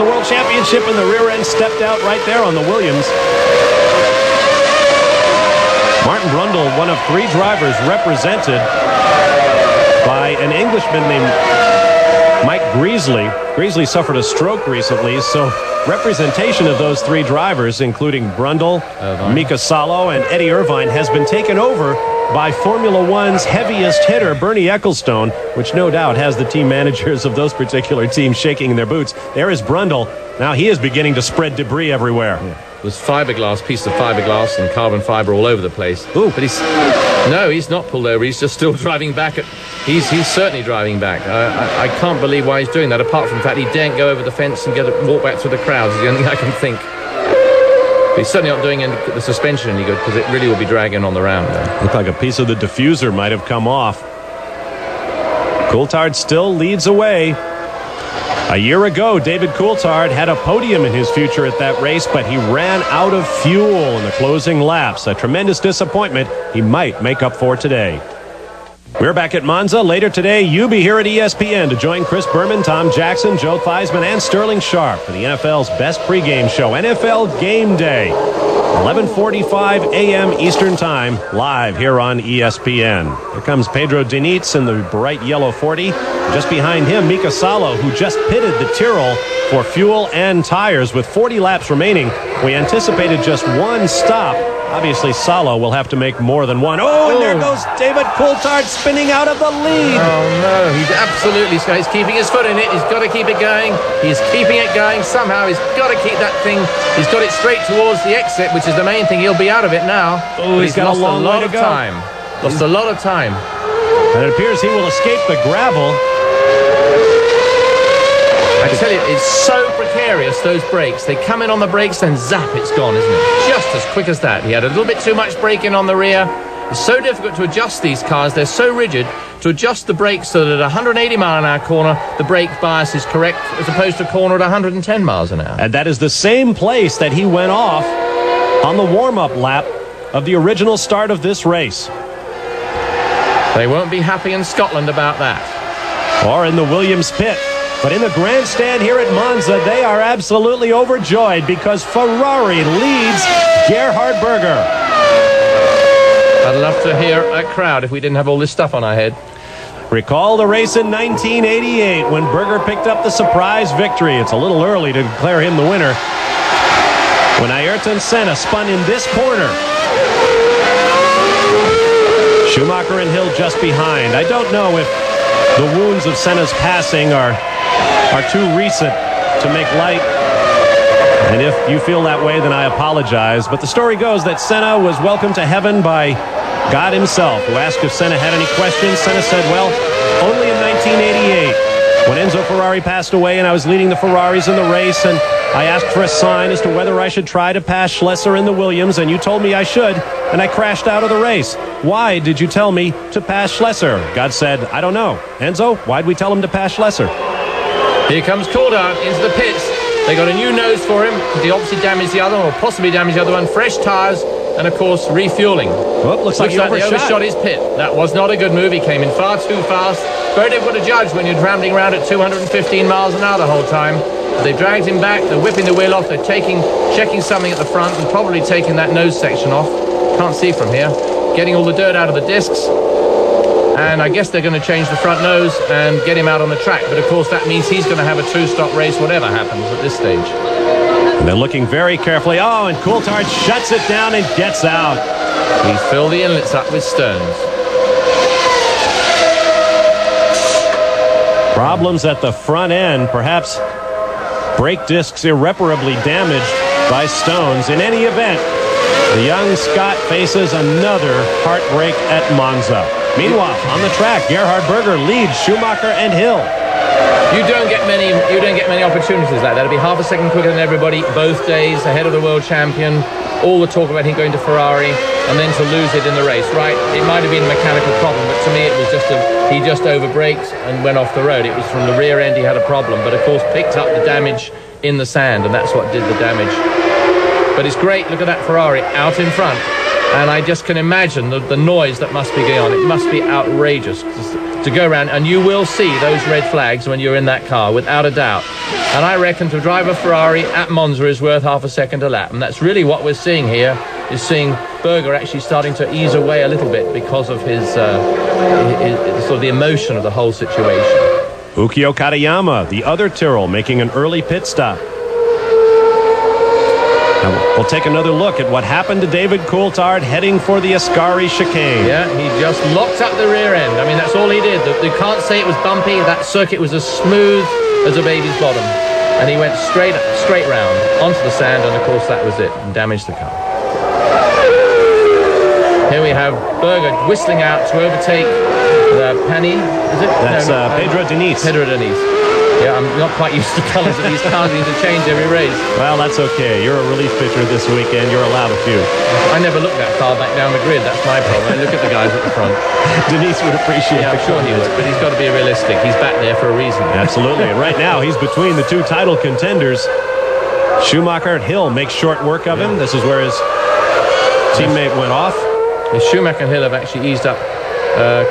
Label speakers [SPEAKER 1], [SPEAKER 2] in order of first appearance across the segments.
[SPEAKER 1] The World Championship, and the rear end stepped out right there on the Williams. Martin Brundle, one of 3 drivers represented by an Englishman named Mike Greasley. Greasley suffered a stroke recently, so representation of those 3 drivers, including Brundle, Mika Salo, and Eddie Irvine, has been taken over by Formula One's heaviest hitter, Bernie Ecclestone, which no doubt has the team managers of those particular teams shaking in their boots. There is Brundle. Now he is beginning to spread debris everywhere.
[SPEAKER 2] Yeah. There's fiberglass, pieces of fiberglass and carbon fiber all over the place.
[SPEAKER 1] Ooh.
[SPEAKER 2] But he's not pulled over. He's just still driving back. He's certainly driving back. I can't believe why he's doing that, apart from the fact he daren't go over the fence and walk back through the crowds. Is the only thing I can think. But he's certainly not doing the suspension any good, because it really will be dragging on the round there.
[SPEAKER 1] Looked like a piece of the diffuser might have come off. Coulthard still leads away. A year ago, David Coulthard had a podium in his future at that race, but he ran out of fuel in the closing laps. A tremendous disappointment he might make up for today. We're back at Monza. Later today, you be here at ESPN to join Chris Berman, Tom Jackson, Joe Theismann, and Sterling Sharp for the NFL's best pregame show, NFL Game Day. 11:45 a.m. Eastern Time, live here on ESPN. Here comes Pedro Diniz in the bright yellow 40. Just behind him, Mika Salo, who just pitted the Tyrrell for fuel and tires with 40 laps remaining. We anticipated just one stop. Obviously, Salo will have to make more than one. Oh, and there goes David Coulthard spinning out of the lead.
[SPEAKER 2] Oh, no, he's absolutely... He's keeping his foot in it. He's got to keep it going. He's keeping it going. Somehow he's got to keep that thing. He's got it straight towards the exit, which is the main thing. He'll be out of it now.
[SPEAKER 1] Oh, he's got a long way to go.
[SPEAKER 2] Lost a lot of time.
[SPEAKER 1] And it appears he will escape the gravel.
[SPEAKER 2] I tell you, it's so precarious, those brakes. They come in on the brakes and zap, it's gone, isn't it? Just as quick as that. He had a little bit too much braking on the rear. It's so difficult to adjust these cars. They're so rigid to adjust the brakes so that at a 180 mile an hour corner, the brake bias is correct, as opposed to a corner at 110 miles an hour.
[SPEAKER 1] And that is the same place that he went off on the warm-up lap of the original start of this race.
[SPEAKER 2] They won't be happy in Scotland about that.
[SPEAKER 1] Or in the Williams pit. But in the grandstand here at Monza, they are absolutely overjoyed because Ferrari leads Gerhard Berger.
[SPEAKER 2] I'd love to hear a crowd if we didn't have all this stuff on our head.
[SPEAKER 1] Recall the race in 1988 when Berger picked up the surprise victory. It's a little early to declare him the winner. When Ayrton Senna spun in this corner. Schumacher and Hill just behind. I don't know if the wounds of Senna's passing are too recent to make light. And if you feel that way, then I apologize. But the story goes that Senna was welcomed to heaven by God himself, who asked if Senna had any questions. Senna said, well, only in 1988, when Enzo Ferrari passed away and I was leading the Ferraris in the race, and I asked for a sign as to whether I should try to pass Schlesser in the Williams, and you told me I should, and I crashed out of the race. Why did you tell me to pass Schlesser? God said, I don't know. Enzo, why'd we tell him to pass Schlesser?
[SPEAKER 2] Here comes Coulthard into the pits. They got a new nose for him because he obviously damaged the other one, or possibly damaged the other one. Fresh tyres and, of course, refueling.
[SPEAKER 1] Well, looks like he
[SPEAKER 2] overshot his pit. That was not a good move. He came in far too fast. Very difficult to judge when you're rambling around at 215 miles an hour the whole time. They dragged him back. They're whipping the wheel off. They're checking something at the front and probably taking that nose section off. Can't see from here. Getting all the dirt out of the discs. And I guess they're going to change the front nose and get him out on the track. But, of course, that means he's going to have a two-stop race, whatever happens at this stage.
[SPEAKER 1] And they're looking very carefully. Oh, and Coulthard shuts it down and gets out.
[SPEAKER 2] He filled the inlets up with stones.
[SPEAKER 1] Problems at the front end. Perhaps brake discs irreparably damaged by stones. In any event, the young Scot faces another heartbreak at Monza. Meanwhile, on the track, Gerhard Berger leads Schumacher and Hill.
[SPEAKER 2] You don't get many opportunities like that. It'll be half a second quicker than everybody both days, ahead of the world champion. All the talk about him going to Ferrari and then to lose it in the race, right? It might have been a mechanical problem, but to me it was he just overbraked and went off the road. It was from the rear end he had a problem, but of course picked up the damage in the sand, and that's what did the damage. But it's great. Look at that Ferrari out in front. And I just can imagine the noise that must be going on. It must be outrageous. to go around, and you will see those red flags when you're in that car, without a doubt. And I reckon to drive a Ferrari at Monza is worth half a second a lap, and that's really what we're seeing here, is seeing Berger actually starting to ease away a little bit because of his sort of the emotion of the whole situation.
[SPEAKER 1] Ukio Katayama, the other Tyrrell, making an early pit stop. Now we'll take another look at what happened to David Coulthard heading for the Ascari chicane.
[SPEAKER 2] Yeah, he just locked up the rear end. I mean, that's all he did. You can't say it was bumpy. That circuit was as smooth as a baby's bottom. And he went straight round onto the sand, and of course that was it, and damaged the car. Here we have Berger whistling out to overtake the Pani, is it?
[SPEAKER 1] That's Pedro Diniz.
[SPEAKER 2] Pedro Diniz. Yeah, I'm not quite used to colours of these cars need to change every race.
[SPEAKER 1] Well, that's okay. You're a relief pitcher this weekend. You're allowed a few.
[SPEAKER 2] I never look that far back down the grid. That's my problem. I look at the guys at the front.
[SPEAKER 1] Diniz would appreciate
[SPEAKER 2] it. Yeah, I'm sure he would, but he's got to be realistic. He's back there for a reason.
[SPEAKER 1] Absolutely. And right now, he's between the two title contenders. Schumacher and Hill make short work of him. This is where his teammate went off.
[SPEAKER 2] Schumacher and Hill have actually eased up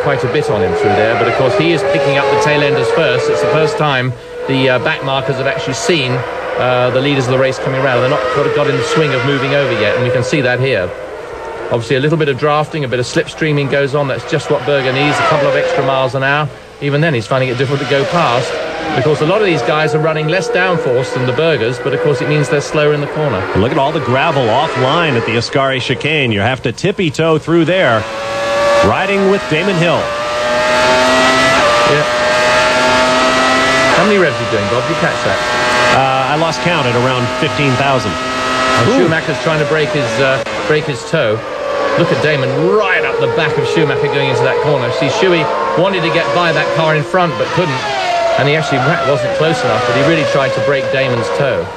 [SPEAKER 2] quite a bit on him through there, but of course he is picking up the tail enders first. It's the first time the back markers have actually seen the leaders of the race coming around. They're not got in the swing of moving over yet, and we can see that here. Obviously a little bit of drafting, a bit of slipstreaming goes on. That's just what Berger needs, a couple of extra miles an hour. Even then he's finding it difficult to go past, because a lot of these guys are running less downforce than the Bergers, but of course it means they're slower in the corner.
[SPEAKER 1] And look at all the gravel offline at the Ascari chicane. You have to tippy-toe through there. Riding with Damon Hill.
[SPEAKER 2] Yeah. How many revs are you doing, Bob? Did you catch that?
[SPEAKER 1] I lost count at around 15,000.
[SPEAKER 2] Schumacher's trying to break his toe. Look at Damon right up the back of Schumacher going into that corner. See, Schuey wanted to get by that car in front but couldn't. And he actually wasn't close enough, but he really tried to break Damon's toe.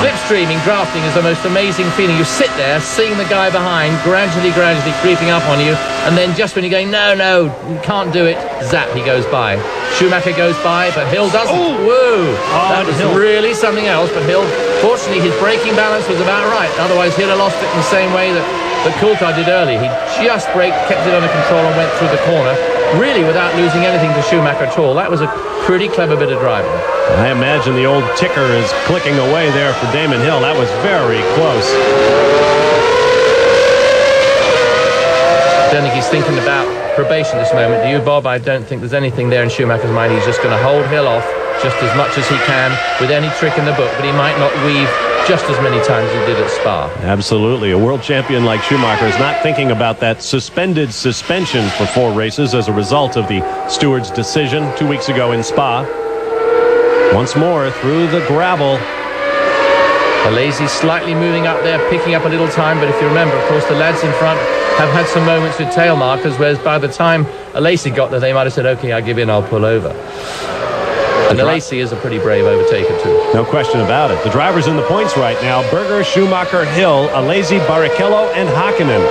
[SPEAKER 2] Slipstreaming, drafting is the most amazing feeling. You sit there, seeing the guy behind, gradually creeping up on you, and then just when you're going, no, you can't do it, zap, he goes by. Schumacher goes by, but Hill doesn't. Whoa! That was really something else, but Hill, fortunately, his braking balance was about right. Otherwise, he'd have lost it in the same way that Coulthard did early. He just kept it under control and went through the corner, really without losing anything to Schumacher at all. That was a pretty clever bit of driving.
[SPEAKER 1] I imagine the old ticker is clicking away there for Damon Hill. That was very close.
[SPEAKER 2] I don't think he's thinking about probation this moment. Do you, Bob? I don't think there's anything there in Schumacher's mind. He's just going to hold Hill off just as much as he can with any trick in the book, but he might not weave just as many times as he did at Spa.
[SPEAKER 1] Absolutely. A world champion like Schumacher is not thinking about that suspended suspension for 4 races as a result of the steward's decision 2 weeks ago in Spa. Once more through the gravel.
[SPEAKER 2] Alesi slightly moving up there, picking up a little time, but if you remember, of course, the lads in front have had some moments with tail markers, whereas by the time Alesi got there, they might have said, okay, I'll give in, I'll pull over. And Alesi is a pretty brave overtaker too.
[SPEAKER 1] No question about it. The drivers in the points right now: Berger, Schumacher, Hill, Alesi, Barrichello, and Hakkinen.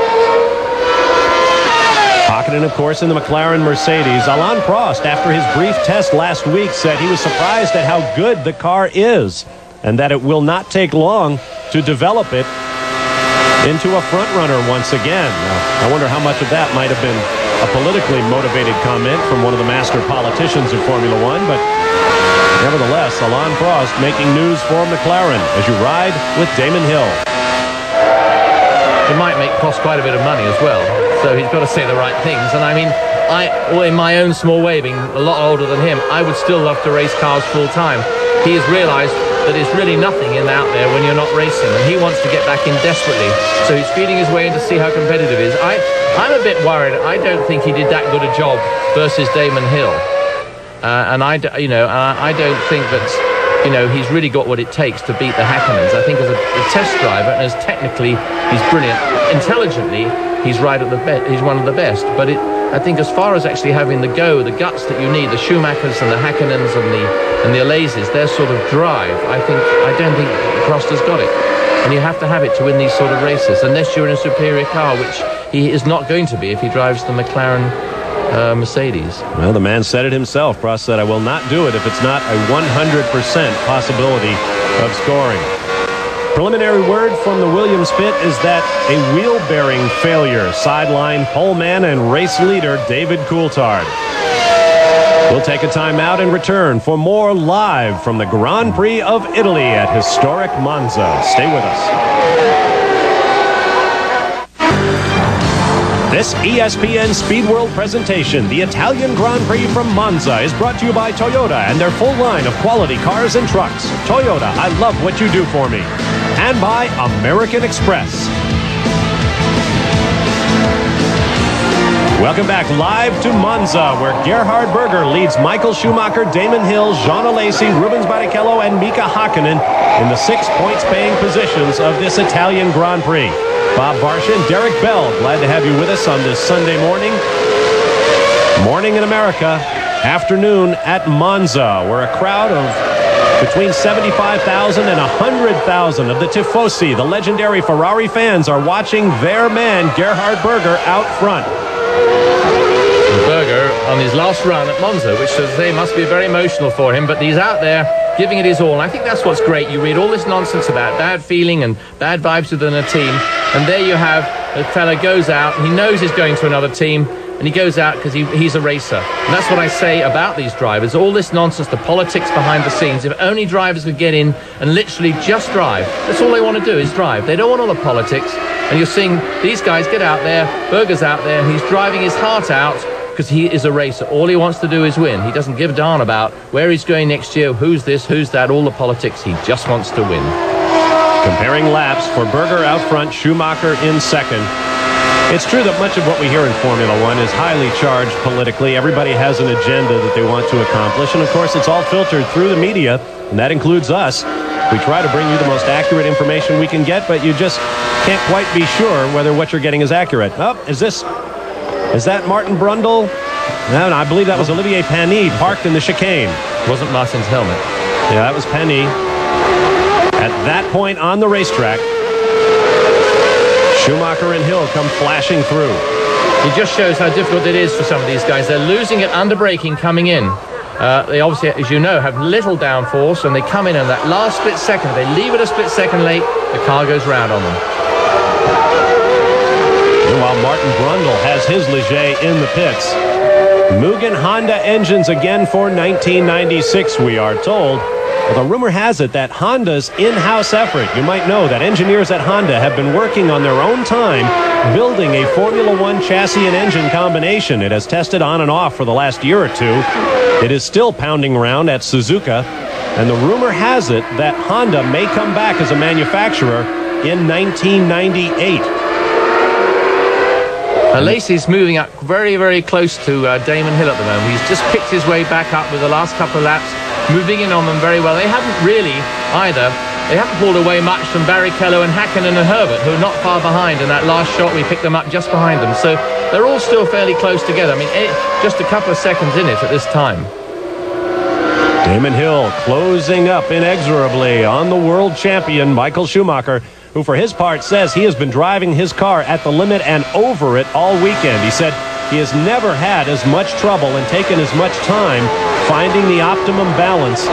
[SPEAKER 1] Hakkinen, of course, in the McLaren Mercedes. Alain Prost, after his brief test last week, said he was surprised at how good the car is and that it will not take long to develop it into a front runner once again. Now, I wonder how much of that might have been a politically motivated comment from one of the master politicians of Formula One, but nevertheless, Alain Prost making news for McLaren as you ride with Damon Hill.
[SPEAKER 2] It might make Prost quite a bit of money as well, so he's got to say the right things. And I mean, in my own small way, being a lot older than him, I would still love to race cars full time. He has realised that there's really nothing in out there when you're not racing, and he wants to get back in desperately. So he's feeding his way in to see how competitive he is. I'm a bit worried. I don't think he did that good a job versus Damon Hill. And I don't think that, he's really got what it takes to beat the Hakkinens. I think as a test driver, and as technically he's brilliant, intelligently he's right at the best. He's one of the best. But I think as far as actually having the guts that you need, the Schumachers and the Hakkinens and the Alesis, their sort of drive, I don't think Prost has got it. And you have to have it to win these sort of races, unless you're in a superior car, which he is not going to be if he drives the McLaren Mercedes.
[SPEAKER 1] Well, the man said it himself. Prost said, I will not do it if it's not a 100% possibility of scoring. Preliminary word from the Williams pit is that a wheel bearing failure. Sideline pole man and race leader David Coulthard. We'll take a timeout and return for more live from the Grand Prix of Italy at historic Monza. Stay with us. This ESPN Speed World presentation, the Italian Grand Prix from Monza, is brought to you by Toyota and their full line of quality cars and trucks. Toyota, I love what you do for me. And by American Express. Welcome back live to Monza, where Gerhard Berger leads Michael Schumacher, Damon Hill, Jean Alesi, Rubens Barrichello, and Mika Hakkinen in the 6 points-paying positions of this Italian Grand Prix. Bob Varsha and Derek Bell, glad to have you with us on this Sunday morning. Morning in America, afternoon at Monza, where a crowd of between 75,000 and 100,000 of the Tifosi, the legendary Ferrari fans, are watching their man, Gerhard Berger, out front.
[SPEAKER 2] Berger on his last run at Monza, which, as I say, must be very emotional for him, but he's out there giving it his all. And I think that's what's great. You read all this nonsense about bad feeling and bad vibes within a team, and there you have a fella goes out, he knows he's going to another team, and he goes out because he's a racer. And that's what I say about these drivers. All this nonsense, the politics behind the scenes. If only drivers could get in and literally just drive. That's all they want to do, is drive. They don't want all the politics. And you're seeing these guys get out there, Berger's out there, and he's driving his heart out because he is a racer. All he wants to do is win. He doesn't give a darn about where he's going next year, who's this, who's that, all the politics. He just wants to win.
[SPEAKER 1] Comparing laps for Berger out front, Schumacher in second. It's true that much of what we hear in Formula One is highly charged politically. Everybody has an agenda that they want to accomplish, and of course it's all filtered through the media, and that includes us. We try to bring you the most accurate information we can get, but you just can't quite be sure whether what you're getting is accurate. Oh, is that Martin Brundle? No, I believe that was Olivier Panis parked in the chicane.
[SPEAKER 2] Wasn't Martin's helmet.
[SPEAKER 1] Yeah, that was Panis. At that point on the racetrack, Schumacher and Hill come flashing through.
[SPEAKER 2] It just shows how difficult it is for some of these guys. They're losing it under braking coming in. They obviously, as you know, have little downforce, and they come in that last split second. They leave it a split second late, the car goes round on them.
[SPEAKER 1] Meanwhile, Martin Brundle has his Ligier in the pits. Mugen Honda engines again for 1996, we are told. Well, the rumor has it that Honda's in-house effort, you might know that engineers at Honda have been working on their own time building a Formula One chassis and engine combination. It has tested on and off for the last year or two. It is still pounding around at Suzuka, and the rumor has it that Honda may come back as a manufacturer in 1998.
[SPEAKER 2] Alesi's moving up very, very close to Damon Hill at the moment. He's just picked his way back up with the last couple of laps, moving in on them very well. They haven't really either. They haven't pulled away much from Barrichello and Hakkinen and Herbert, who are not far behind. In that last shot, we picked them up just behind them. So they're all still fairly close together. I mean, just a couple of seconds in it at this time.
[SPEAKER 1] Damon Hill closing up inexorably on the world champion, Michael Schumacher, who for his part says he has been driving his car at the limit and over it all weekend. He said he has never had as much trouble and taken as much time finding the optimum balance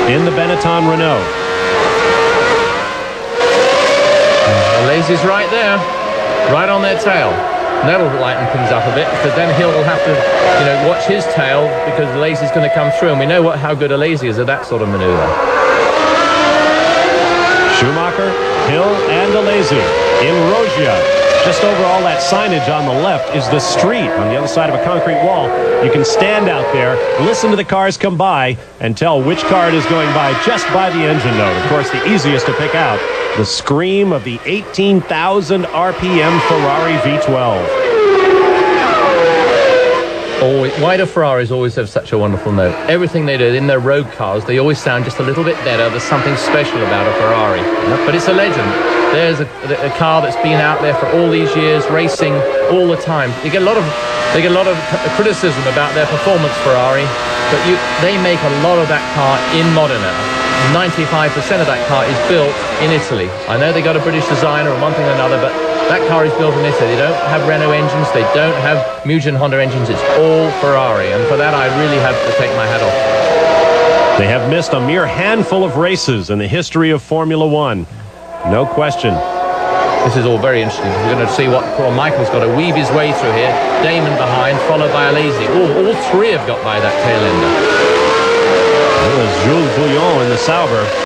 [SPEAKER 1] in the Benetton Renault.
[SPEAKER 2] Alesi's right there, right on their tail. And that'll lighten things up a bit, because then Hill will have to, watch his tail, because Alesi's going to come through, and we know how good Alesi is at that sort of maneuver.
[SPEAKER 1] Schumacher, Hill, and Alesi in Rogia. Just over all that signage on the left is the street on the other side of a concrete wall. You can stand out there, listen to the cars come by, and tell which car it is going by just by the engine note. Of course, the easiest to pick out, the scream of the 18,000 RPM Ferrari V12.
[SPEAKER 2] Why do Ferraris always have such a wonderful note? Everything they do in their road cars, they always sound just a little bit better. There's something special about a Ferrari. But it's a legend. There's a car that's been out there for all these years, racing all the time. They get a lot of criticism about their performance, Ferrari, but they make a lot of that car in Modena. 95% of that car is built in Italy. I know they got a British designer and one thing or another, but that car is built in Italy. They don't have Renault engines. They don't have Mugen Honda engines. It's all Ferrari. And for that, I really have to take my hat off.
[SPEAKER 1] They have missed a mere handful of races in the history of Formula One. No question.
[SPEAKER 2] This is all very interesting. We're going to see what poor Michael's got to weave his way through here. Damon behind, followed by Alesi. All three have got by that tail ender.
[SPEAKER 1] It was Jules Bouillon in the Sauber.